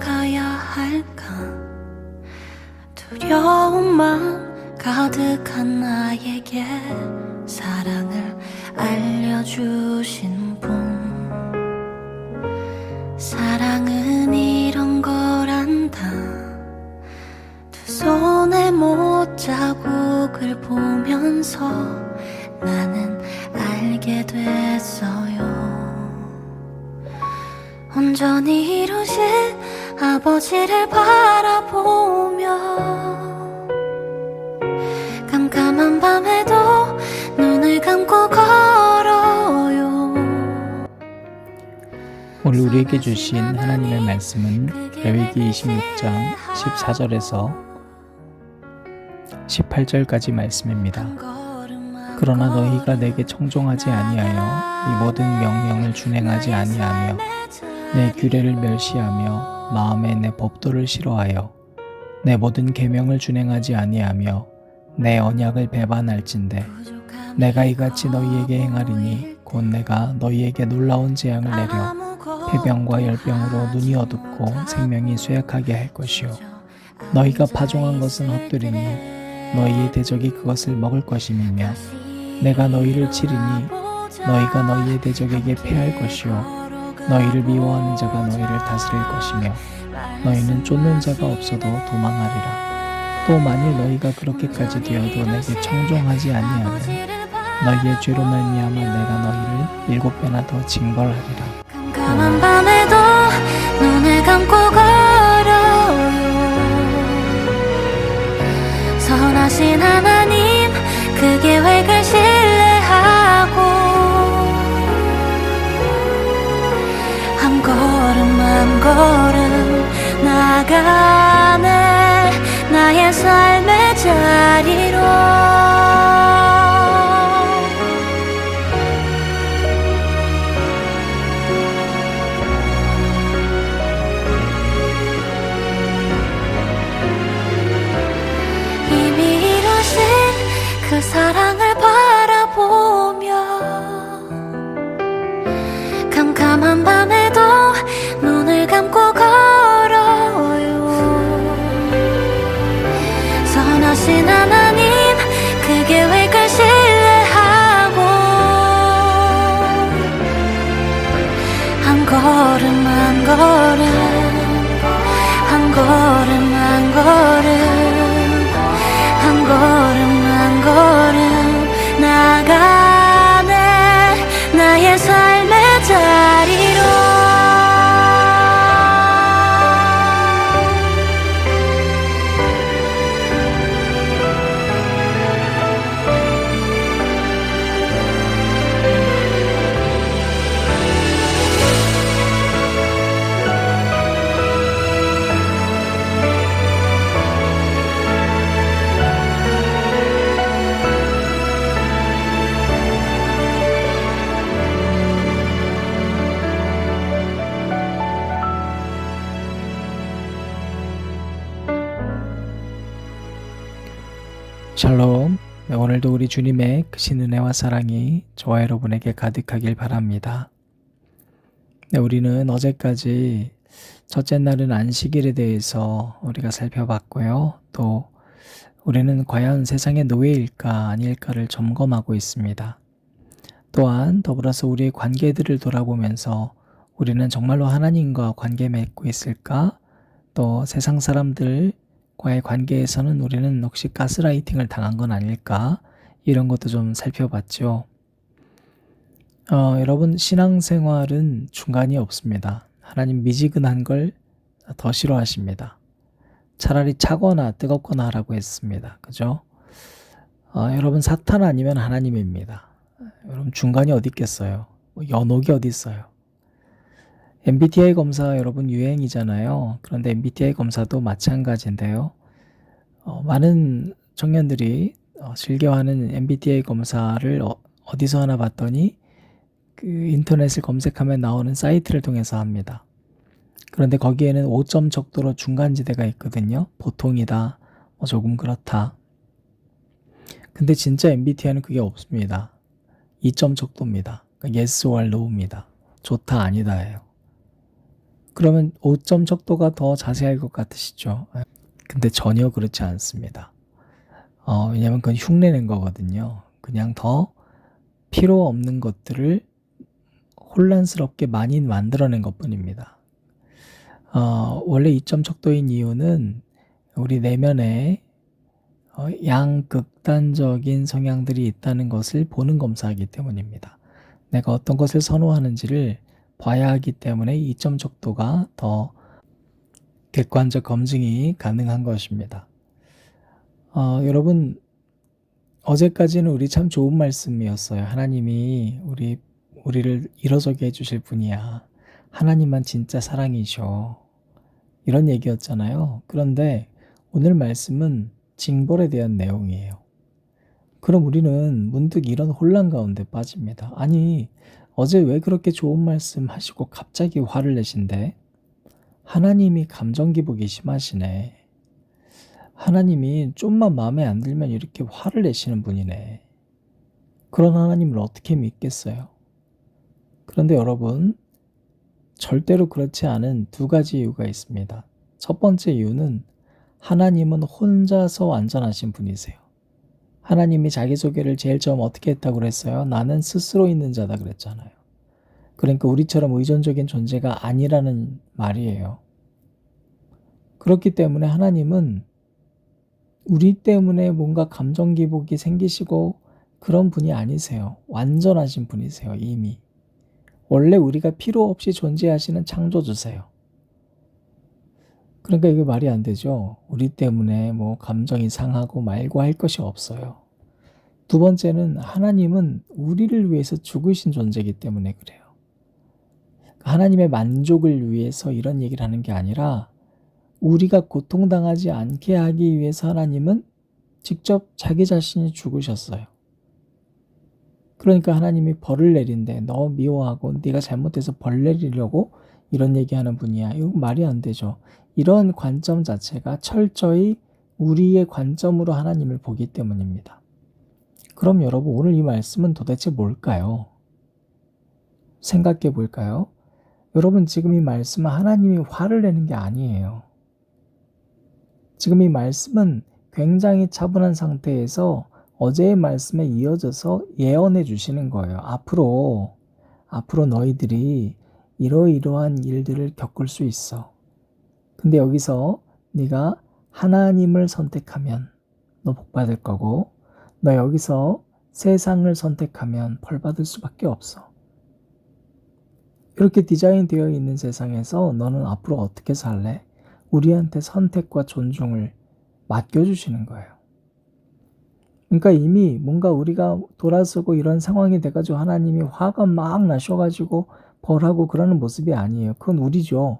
가야 할까? 두려운 마음 가득한 나에게 사랑을 알려주신 분. 사랑은 이런 거란다. 두 손에 못자국을 보면서 나는 알게 됐어요. 온전히 이루신 아버지를 바라보며 깜깜한 밤에도 눈을 감고 걸어요. 오늘 우리에게 주신 하나님의 말씀은 레위기 26장 14절에서 18절까지 말씀입니다. 그러나 너희가 내게 청종하지 아니하여 이 모든 명령을 준행하지 아니하며 내 규례를 멸시하며 마음에 내 법도를 싫어하여 내 모든 계명을 준행하지 아니하며 내 언약을 배반할진대 내가 이같이 너희에게 행하리니 곧 내가 너희에게 놀라운 재앙을 내려 폐병과 열병으로 눈이 어둡고 생명이 쇠약하게 할 것이요 너희가 파종한 것은 헛되리니 너희의 대적이 그것을 먹을 것임이며 내가 너희를 치리니 너희가 너희의 대적에게 패할 것이요 너희를 미워하는 자가 너희를 다스릴 것이며 너희는 쫓는 자가 없어도 도망하리라. 또 만일 너희가 그렇게까지 되어도 내게 청종하지 아니하면 너희의 죄로 말미암아 내가 너희를 7배나 더 징벌하리라. 깜깜한 밤에도 눈을 감고 걸어요. 선하신 하나님 그 계획을 신뢰하고 한 걸음 한 걸음 나아가네 나의 삶의 자리로. 이미 이루신 그 사랑을 바라보며 캄캄한 밤에도 눈을 감고 걸어요. 선하신 하나님 그 계획을 신뢰하고 한 걸음 한 걸음 한 걸음 한 걸음 한 걸음 한 걸음 나아가네 나의 삶의 자리로. 샬롬. 오늘도 우리 주님의 크신 은혜와 사랑이 저와 여러분에게 가득하길 바랍니다. 우리는 어제까지 첫째 날은 안식일에 대해서 우리가 살펴봤고요. 또 우리는 과연 세상의 노예일까 아닐까를 점검하고 있습니다. 또한 더불어서 우리의 관계들을 돌아보면서 우리는 정말로 하나님과 관계 맺고 있을까? 또 세상 사람들과의 관계에서는 우리는 혹시 가스라이팅을 당한 건 아닐까? 이런 것도 좀 살펴봤죠. 여러분, 신앙생활은 중간이 없습니다. 하나님 미지근한 걸 더 싫어하십니다. 차라리 차거나 뜨겁거나 하라고 했습니다. 그죠? 여러분, 사탄 아니면 하나님입니다. 여러분, 중간이 어디 있겠어요? 연옥이 어디 있어요? MBTI 검사 여러분 유행이잖아요. 그런데 MBTI 검사도 마찬가지인데요. 많은 청년들이 즐겨하는 MBTI 검사를 어디서 하나 봤더니 그 인터넷을 검색하면 나오는 사이트를 통해서 합니다. 그런데 거기에는 5점 척도로 중간지대가 있거든요. 보통이다, 조금 그렇다. 근데 진짜 MBTI는 그게 없습니다. 2점 척도입니다. 그러니까 yes or no입니다. 좋다 아니다예요. 그러면 5점 척도가 더 자세할 것 같으시죠? 근데 전혀 그렇지 않습니다. 왜냐면 그건 흉내낸 거거든요. 그냥 더 필요 없는 것들을 혼란스럽게 많이 만들어낸 것뿐입니다. 원래 2점 척도인 이유는 우리 내면에 양극단적인 성향들이 있다는 것을 보는 검사이기 때문입니다. 내가 어떤 것을 선호하는지를 봐야 하기 때문에 2점 척도가 더 객관적 검증이 가능한 것입니다. 여러분, 어제까지는 우리 참 좋은 말씀이었어요. 하나님이 우리를 일어서게 해주실 분이야. 하나님만 진짜 사랑이셔. 이런 얘기였잖아요. 그런데 오늘 말씀은 징벌에 대한 내용이에요. 그럼 우리는 문득 이런 혼란 가운데 빠집니다. 아니, 어제 왜 그렇게 좋은 말씀 하시고 갑자기 화를 내신대? 하나님이 감정 기복이 심하시네. 하나님이 좀만 마음에 안 들면 이렇게 화를 내시는 분이네. 그런 하나님을 어떻게 믿겠어요? 그런데 여러분, 절대로 그렇지 않은 두 가지 이유가 있습니다. 첫 번째 이유는 하나님은 혼자서 완전하신 분이세요. 하나님이 자기소개를 제일 처음 어떻게 했다고 그랬어요? 나는 스스로 있는 자다 그랬잖아요. 그러니까 우리처럼 의존적인 존재가 아니라는 말이에요. 그렇기 때문에 하나님은 우리 때문에 뭔가 감정 기복이 생기시고 그런 분이 아니세요. 완전하신 분이세요, 이미. 원래 우리가 필요 없이 존재하시는 창조주세요. 그러니까 이게 말이 안 되죠. 우리 때문에 뭐 감정이 상하고 말고 할 것이 없어요. 두 번째는 하나님은 우리를 위해서 죽으신 존재이기 때문에 그래요. 하나님의 만족을 위해서 이런 얘기를 하는 게 아니라 우리가 고통당하지 않게 하기 위해서 하나님은 직접 자기 자신이 죽으셨어요. 그러니까 하나님이 벌을 내린대. 너 미워하고 네가 잘못해서 벌 내리려고 이런 얘기하는 분이야. 이거 말이 안 되죠. 이런 관점 자체가 철저히 우리의 관점으로 하나님을 보기 때문입니다. 그럼 여러분, 오늘 이 말씀은 도대체 뭘까요? 생각해 볼까요? 여러분, 지금 이 말씀은 하나님이 화를 내는 게 아니에요. 지금 이 말씀은 굉장히 차분한 상태에서 어제의 말씀에 이어져서 예언해 주시는 거예요. 앞으로 너희들이 이러이러한 일들을 겪을 수 있어. 근데 여기서 네가 하나님을 선택하면 너 복 받을 거고, 너 여기서 세상을 선택하면 벌 받을 수밖에 없어. 이렇게 디자인되어 있는 세상에서 너는 앞으로 어떻게 살래? 우리한테 선택과 존중을 맡겨주시는 거예요. 그러니까 이미 뭔가 우리가 돌아서고 이런 상황이 돼가지고 하나님이 화가 막 나셔가지고 벌하고 그러는 모습이 아니에요. 그건 우리죠.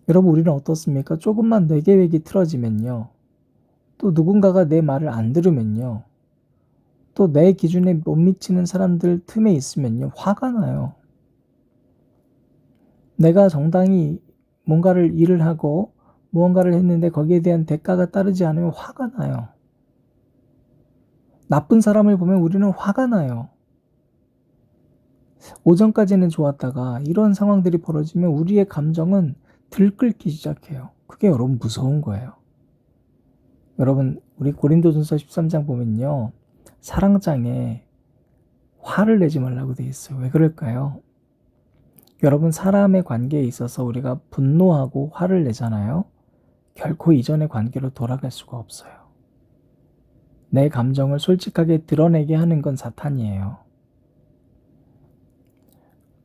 여러분, 우리는 어떻습니까? 조금만 내 계획이 틀어지면요. 또 누군가가 내 말을 안 들으면요. 또 내 기준에 못 미치는 사람들 틈에 있으면요. 화가 나요. 내가 정당히 뭔가를 일을 하고 무언가를 했는데 거기에 대한 대가가 따르지 않으면 화가 나요. 나쁜 사람을 보면 우리는 화가 나요. 오전까지는 좋았다가 이런 상황들이 벌어지면 우리의 감정은 들끓기 시작해요. 그게 여러분 무서운 거예요. 여러분, 우리 고린도전서 13장 보면요. 사랑장에 화를 내지 말라고 돼 있어요. 왜 그럴까요? 여러분, 사람의 관계에 있어서 우리가 분노하고 화를 내잖아요. 결코 이전의 관계로 돌아갈 수가 없어요. 내 감정을 솔직하게 드러내게 하는 건 사탄이에요.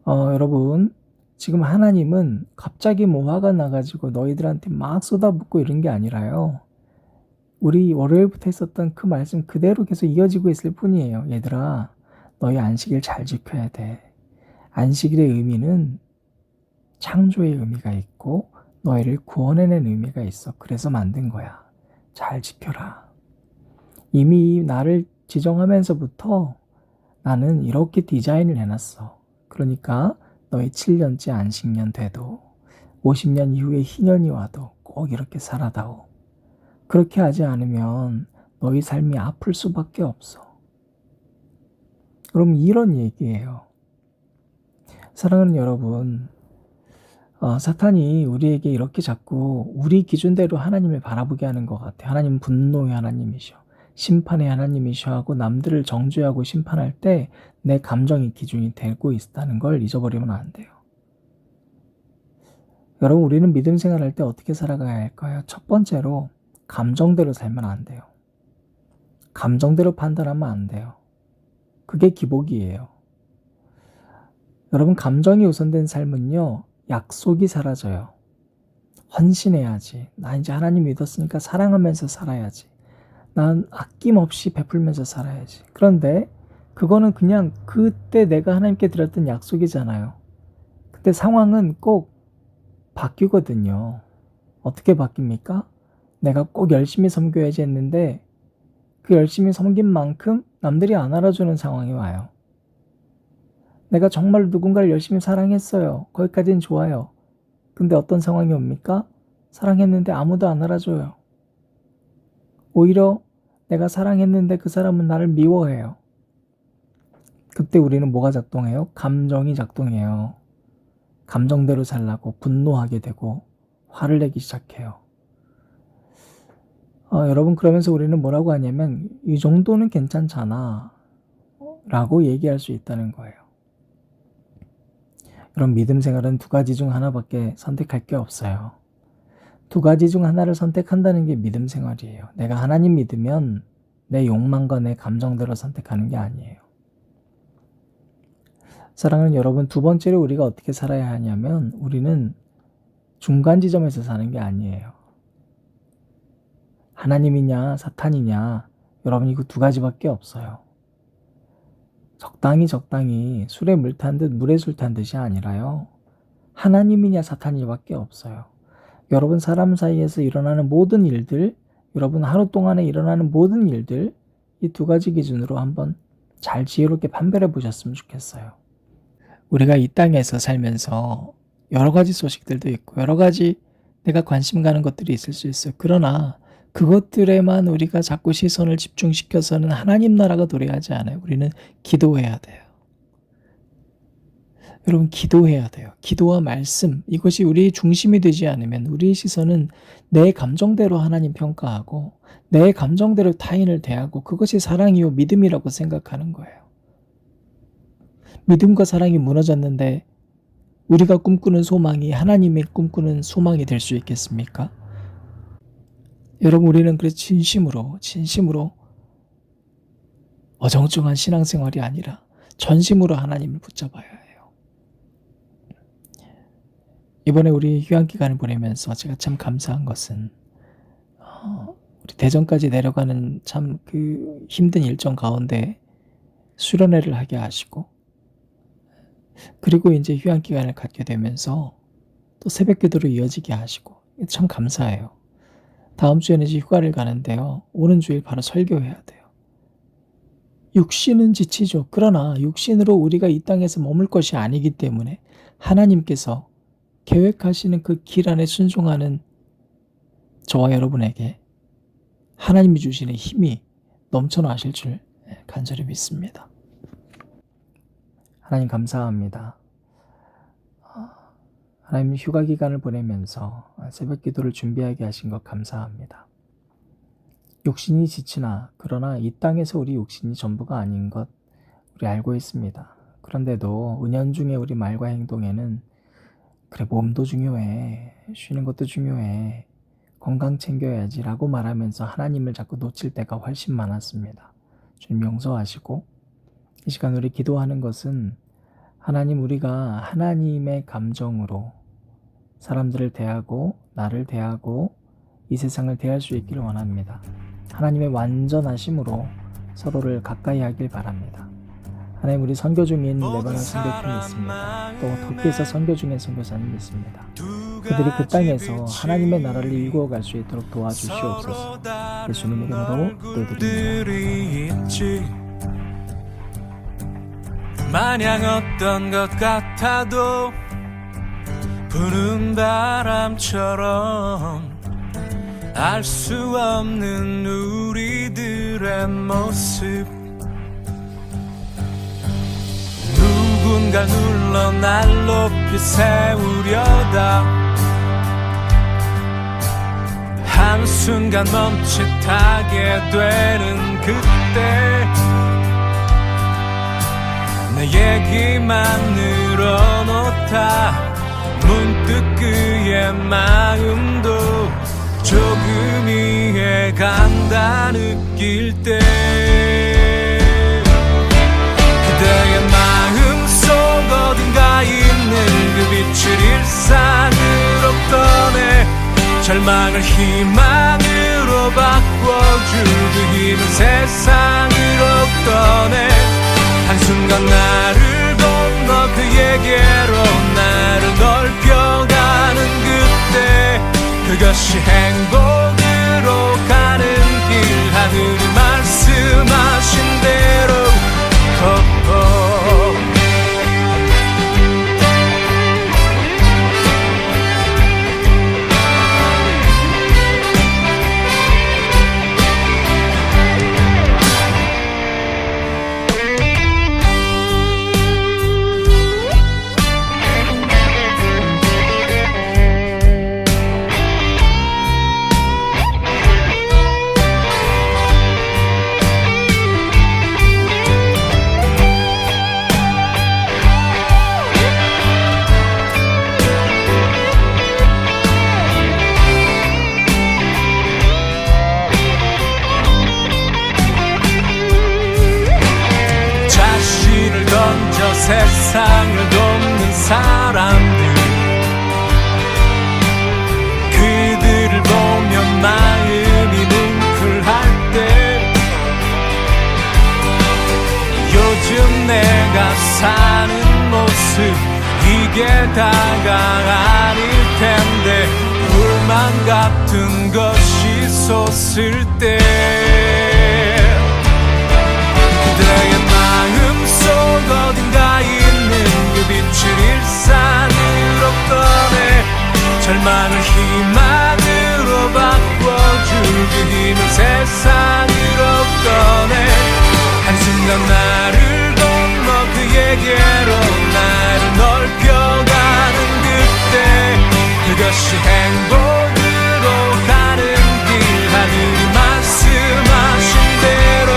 여러분, 지금 하나님은 갑자기 뭐 화가 나가지고 너희들한테 막 쏟아붓고 이런 게 아니라요. 우리 월요일부터 했었던 그 말씀 그대로 계속 이어지고 있을 뿐이에요. 얘들아, 너희 안식일 잘 지켜야 돼. 안식일의 의미는 창조의 의미가 있고 너희를 구원해낸 의미가 있어. 그래서 만든 거야. 잘 지켜라. 이미 나를 지정하면서부터 나는 이렇게 디자인을 해놨어. 그러니까 너희 7년째 안식년 돼도 50년 이후에 희년이 와도 꼭 이렇게 살아다오. 그렇게 하지 않으면 너희 삶이 아플 수밖에 없어. 그럼 이런 얘기예요. 사랑하는 여러분, 사탄이 우리에게 이렇게 자꾸 우리 기준대로 하나님을 바라보게 하는 것 같아요. 하나님은 분노의 하나님이셔, 심판의 하나님이셔 하고 남들을 정죄하고 심판할 때 내 감정이 기준이 되고 있다는 걸 잊어버리면 안 돼요. 여러분, 우리는 믿음 생활할 때 어떻게 살아가야 할까요? 첫 번째로 감정대로 살면 안 돼요. 감정대로 판단하면 안 돼요. 그게 기복이에요. 여러분, 감정이 우선된 삶은요, 약속이 사라져요. 헌신해야지. 나 이제 하나님 믿었으니까 사랑하면서 살아야지. 난 아낌없이 베풀면서 살아야지. 그런데 그거는 그냥 그때 내가 하나님께 드렸던 약속이잖아요. 근데 상황은 꼭 바뀌거든요. 어떻게 바뀝니까? 내가 꼭 열심히 섬겨야지 했는데 그 열심히 섬긴 만큼 남들이 안 알아주는 상황이 와요. 내가 정말 누군가를 열심히 사랑했어요. 거기까지는 좋아요. 근데 어떤 상황이 옵니까? 사랑했는데 아무도 안 알아줘요. 오히려 내가 사랑했는데 그 사람은 나를 미워해요. 그때 우리는 뭐가 작동해요? 감정이 작동해요. 감정대로 살라고 분노하게 되고 화를 내기 시작해요. 여러분, 그러면서 우리는 뭐라고 하냐면 이 정도는 괜찮잖아 라고 얘기할 수 있다는 거예요. 그럼 믿음 생활은 두 가지 중 하나밖에 선택할 게 없어요. 두 가지 중 하나를 선택한다는 게 믿음 생활이에요. 내가 하나님 믿으면 내 욕망과 내 감정대로 선택하는 게 아니에요. 사랑하는 여러분, 두 번째로 우리가 어떻게 살아야 하냐면 우리는 중간 지점에서 사는 게 아니에요. 하나님이냐 사탄이냐, 여러분, 이거 두 가지밖에 없어요. 적당히 술에 물 탄 듯 물에 술 탄 듯이 아니라요, 하나님이냐 사탄이냐밖에 없어요. 여러분, 사람 사이에서 일어나는 모든 일들, 여러분 하루 동안에 일어나는 모든 일들, 이 두 가지 기준으로 한번 잘 지혜롭게 판별해 보셨으면 좋겠어요. 우리가 이 땅에서 살면서 여러 가지 소식들도 있고 여러 가지 내가 관심 가는 것들이 있을 수 있어요. 그러나 그것들에만 우리가 자꾸 시선을 집중시켜서는 하나님 나라가 도래하지 않아요. 우리는 기도해야 돼요. 여러분, 기도해야 돼요. 기도와 말씀, 이것이 우리의 중심이 되지 않으면 우리의 시선은 내 감정대로 하나님 평가하고 내 감정대로 타인을 대하고 그것이 사랑이요 믿음이라고 생각하는 거예요. 믿음과 사랑이 무너졌는데 우리가 꿈꾸는 소망이 하나님의 꿈꾸는 소망이 될 수 있겠습니까? 여러분, 우리는 그래서 진심으로 어정쩡한 신앙생활이 아니라 전심으로 하나님을 붙잡아야 해요. 이번에 우리 휴양기간을 보내면서 제가 참 감사한 것은 우리 대전까지 내려가는 참 그 힘든 일정 가운데 수련회를 하게 하시고, 그리고 이제 휴양기간을 갖게 되면서 또 새벽기도로 이어지게 하시고 참 감사해요. 다음 주에는 이제 휴가를 가는데요, 오는 주일 바로 설교해야 돼요. 육신은 지치죠. 그러나 육신으로 우리가 이 땅에서 머물 것이 아니기 때문에 하나님께서 계획하시는 그 길 안에 순종하는 저와 여러분에게 하나님이 주시는 힘이 넘쳐나실 줄 간절히 믿습니다. 하나님 감사합니다. 하나님, 휴가 기간을 보내면서 새벽 기도를 준비하게 하신 것 감사합니다. 욕심이 지치나, 그러나 이 땅에서 우리 욕심이 전부가 아닌 것 우리 알고 있습니다. 그런데도 은연중에 우리 말과 행동에는 그래, 몸도 중요해, 쉬는 것도 중요해, 건강 챙겨야지 라고 말하면서 하나님을 자꾸 놓칠 때가 훨씬 많았습니다. 주님 용서하시고, 이 시간 우리 기도하는 것은 하나님, 우리가 하나님의 감정으로 사람들을 대하고 나를 대하고 이 세상을 대할 수 있기를 원합니다. 하나님의 완전하심으로 서로를 가까이 하길 바랍니다. 하나님, 우리 선교 중인 레바논 선교팀이 있습니다. 또 터키에서 선교 중인 선교사님이 있습니다. 그들이 그 땅에서 하나님의 나라를 이루어갈 수 있도록 도와주시옵소서. 예수님의 이름으로 기도드립니다. 마냥 어떤 것 같아도 부는 바람처럼 알 수 없는 우리들의 모습, 누군가 눌러 날 높여 높이 세우려다 한순간 멈칫하게 되는 그때 내 얘기만 늘어놓다 문득 그의 마음도 조금 이해간다 느낄 때 그대의 마음속 어딘가 있는 그 빛을 일상으로 꺼내 절망을 희망으로 바꿔줄 그 힘을 세상으로 꺼내 한순간 나를 건너 그에게로 나를 넓혀가는 그때 그것이 행복으로 가는 길 하늘이 말씀하신 대로 세상을 돕는 사람들 그들을 보면 마음이 뭉클할 때 요즘 내가 사는 모습 이게 다가 아닐 텐데 불만 같은 것이 솟을 때 그대의 마음속 어딘가 있는 그 빛을 일상으로 꺼내 절망을 희망으로 바꿔줄 그 힘을 세상으로 꺼내 한순간 나를 건너 그에게로 나를 넓혀가는 그때 그것이 행복으로 가는 길 하늘이 말씀하신 대로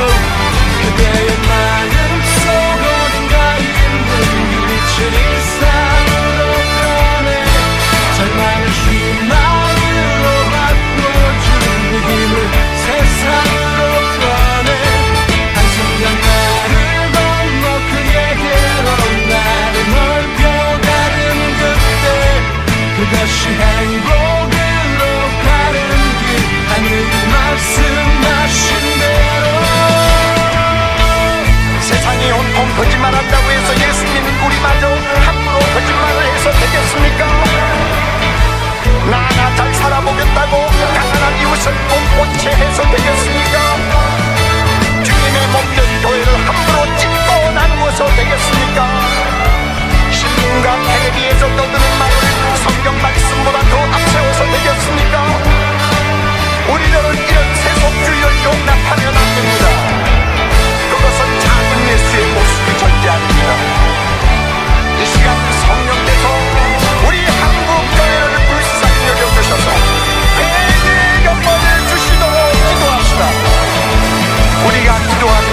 그대의 마음속 어딘가 있는 그 빛을 일상으로 꺼내 절망을 희망으로 바꿔줄 그 힘을 세상으로 꺼내 한순간 나를 건너 그에게로 나를 넓혀가는 그때 그것이 행복으로 가는 길 하늘이 말씀하신 대로 세상이 온통 거짓말한다고 해서 예수님 우리마저 함부로 거짓말을 해서 되겠습니까? 나 잘 살아보겠다고 가난한 이웃을 꼼꼼치 해서 되겠습니까? 주님의 몸된 교회를 함부로 찢고 나누어서 되겠습니까? 신문과 텔레비에서 떠드는 말을 성경 말씀보다 더 앞세워서 되겠습니까? 우리들은 이런 세속주의를 용납하면 안 됩니다. 그것은 작은 예수의 모습이 절대 아닙니다. 이 시간 성령께서 우리 한국 교회를 불쌍히 여겨주셔서 회개의 영광을 주시도록 기도합시다. 우리가 기도하면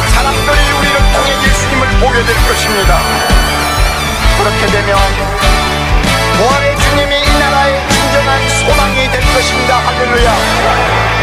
사람들이 우리를 통해 예수님을 보게 될 것입니다. 그렇게 되면 부활의 주님이 이 나라의 진정한 소망이 될 것입니다. 할렐루야.